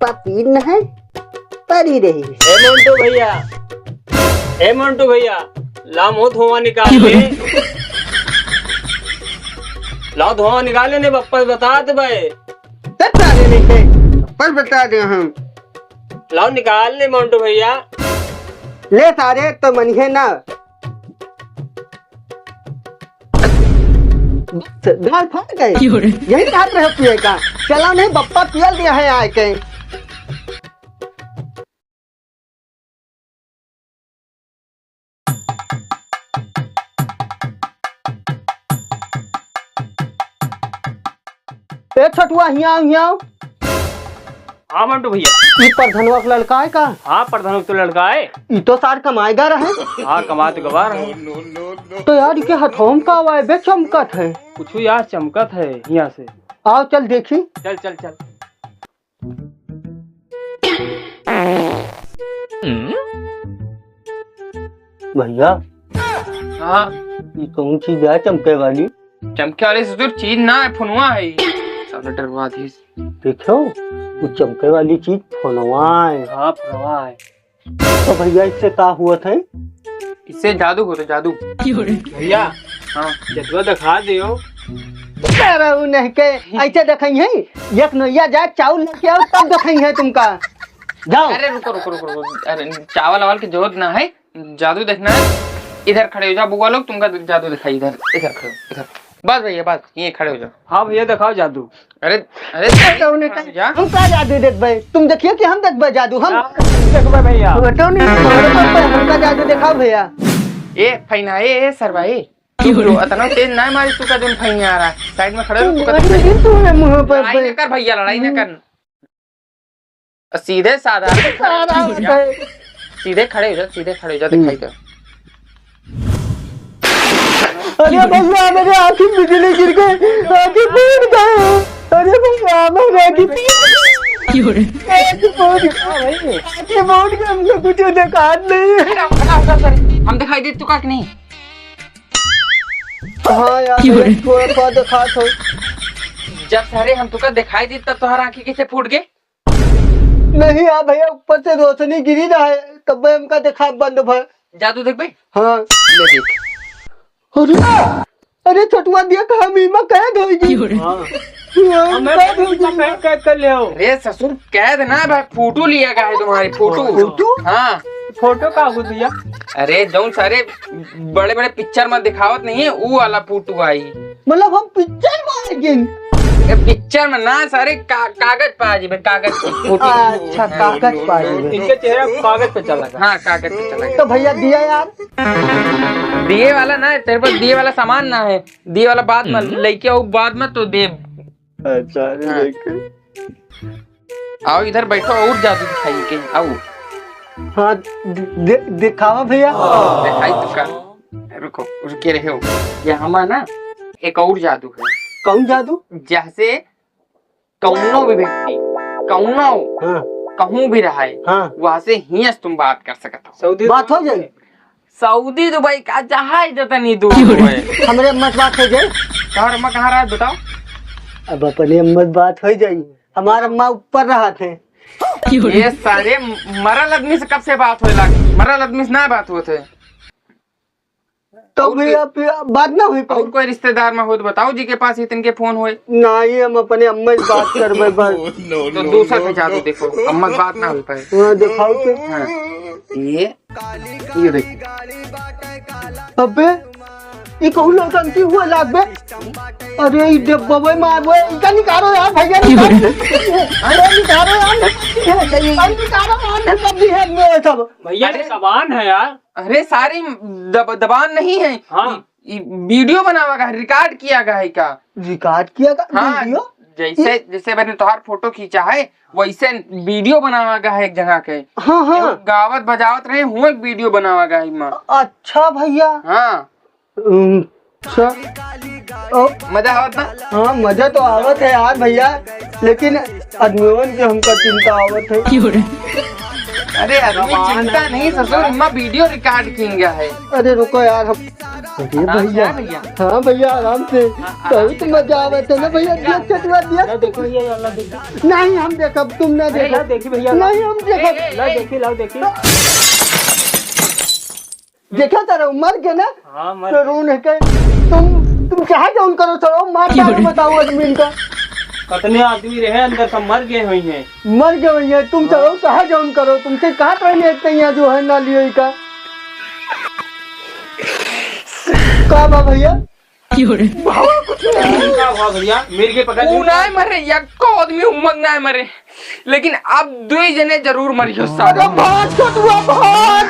बप्पा पीन है परी रही। ए मंटू भैया ला मुँह धुआं निकाल ले। लाओ धुआं निकाले ने बप्पा बता दे भाई। बता दे नहीं पर बता दे हम। लाओ निकाल ले मंटू भैया। ले सारे तो मनिए ना दाल फट गए यही बात रहे पिए का। चला नहीं बप्पा पियल दिया है आए के। छठुआ हिया हाँ मंटू भैया। ई प्रधनवा का लड़का है का? हाँ प्रधान तो लड़का है। ई तो सार कमाएगा रहे। हाँ कमा तो गवा रहे। तो यार के हथौम का आवा बे चमकत है। कुछ यार चमकत है यहाँ से। आओ चल देखी। चल चल चल। भैया हाँ ये कौन चीज है चमके वाली? चमके वाले से तो चीज ना है, फुनवा है। साला डरवा दी। देखो वो चमके वाली चीज फोनवा है। हाँ फुनवा है। तो भैया इससे का हुआ था? इससे जादू होता जादू। भैया हाँ जतवा दिखा दियो। नहीं के ऐसे देखई है एक नैया जाए चावल लेके आओ तब देखई है तुमका। जाओ। अरे रुको रुको रुको रुको। अरे चावल वावल की जरूरत ना है, जादू देखना है। इधर खड़े हो जाओ बुआ लोग, तुमका जादू दिखाई। इधर इधर खड़े हो, इधर बस भैया बस ये खड़े हो जाओ। हाँ भैया दिखाओ जादू। अरे अरे हम का जादू देखबे? तुम देखिए कि हम देखबे जादू? हम देखबे भैया। बेटो नहीं हमका जादू दिखाओ भैया। ए फैना ए सरवा ए जो अतना तेज ना मारी तू का जोन फैन आ रहा। साइड में खड़े हो तू का मुंह पर लड़ाई न कर भैया, लड़ाई न कर। सीधे साधा सीधे खड़े हो जा, सीधे खड़े हो जा। दिखाई कर। अरे भैया मेरे आँखी बिजली गिर गए, आँखी फूट गए। अरे भैया मेरे आँखी फूट गए, हमको कुछ दिखा नहीं। हम दिखाई दे तू का नहीं? हाँ यार थोड़ा दिखा तो। जब सारे हम तुका दिखाई दी तब तुम्हारा आँखें कैसे फूट गए? नहीं यार भैया ऊपर से रोशनी गिरी रहा है तब हमका देखा बंद भर। जादू देख भाई। हाँ ले देख। अरे अरे छोटुआ दिया कहा मीमा कैद होगी। कैद कर ले। अरे ससुर कैद ना भाई, फोटो लिया गया है तुम्हारी। फोटो? हाँ फोटो का हो भैया? अरे जो सारे बड़े बड़े पिक्चर में दिखावत नहीं है वो वाला फोटो आई। मतलब हम पिक्चर मारेंगे? पिक्चर में ना सारे कागज पाजी में, कागज की फोटो। अच्छा कागज पाएंगे। इनके चेहरा कागज पे चला। हाँ कागज पे चला। तो भैया दिया यार। दिए वाला ना तेरे पास, दिए वाला सामान ना है। दिए वाला बाद में लेके आओ, बाद में तो दे। अच्छा आओ इधर बैठो और जादू दिखाई के आओ। हाँ दिखावा भैया। दिखाई तो कर। रुको रुके रहे हो। ये हमारा ना एक और जादू है। कौन जादू? जैसे कौनो भी व्यक्ति कौनो कहूँ भी रहा है वहां से ही तुम बात कर सकते हो। सऊदी बात हो जाए। सऊदी दुबई का जहाज जता नहीं दूर है। हमारे अम्मा से बात हो जाए। तुम्हारा अम्मा कहाँ रहा बताओ? अब अपने अम्मा से बात हो जाए। हमारा अम्मा ऊपर रहा थे। ये सारे मरल आदमी से कब से बात हो लग? मरल आदमी से ना बात होते तो भैया बात ना हुई। और कोई रिश्तेदार में हो तो बताओ जी के पास इतने फोन हुए। नहीं हम अपने अम्मा से बात करबे बस। तो दूसरा पे जादू देखो, अम्मा से बात ना हो पाए। हाँ दिखाओ तो। हाँ। ये देखो। अबे ये कहूँ लोटंकी हुआ लाग बे। अरे ये डब्बा में मारो इनका निकालो यार भैया निकालो। अरे निकालो यार निकालो सब भी है मेरे सब। भैया ये सामान है यार। अरे सारी दबान नहीं है। हाँ वीडियो बनावा गया, रिकॉर्ड किया गया है। का रिकॉर्ड किया गया? हाँ वीडियो जैसे जैसे मैंने तुम्हार फोटो खींचा है वैसे वीडियो बनावा गया है एक जगह के। हाँ हाँ गावत बजावत रहे हूँ, एक वीडियो बनावा गया है। अच्छा भैया। हाँ मजा आवत ना? हाँ मजा तो आवत है यार भैया, लेकिन आदमियों की हमका चिंता आवत है। अरे आदमी चिंता नहीं ससुर, मैं वीडियो रिकॉर्ड किया है। अरे रुको यार हम। अरे भैया भैया हाँ भैया आराम से बहुत मजा आवे थे ना भैया। दिया चटवा दिया देखो भैया अल्लाह देखो। नहीं हम देखब तुम ना अरे देखो। ला देखी भैया नहीं हम देखब। ला देखी लाओ देखी। देखा तारा मर गए ना हाँ तो मर रून है के तुम चाहे जौन करो चलो मार डालो बताओ आदमी का। कितने आदमी रहे अंदर सब मर गए हुई हैं। मर गए भैया तुम चलो चाहे जौन करो तुमसे कहा पहले यहाँ जो है ना लियो का का बा भैया क्या हुआ भैया मेरे के पकड़ ऊ नहीं मरे, यक्को आदमी उम्मत नहीं मरे, लेकिन अब दो जने जरूर मरियो सारे। भाग चटुआ भाग।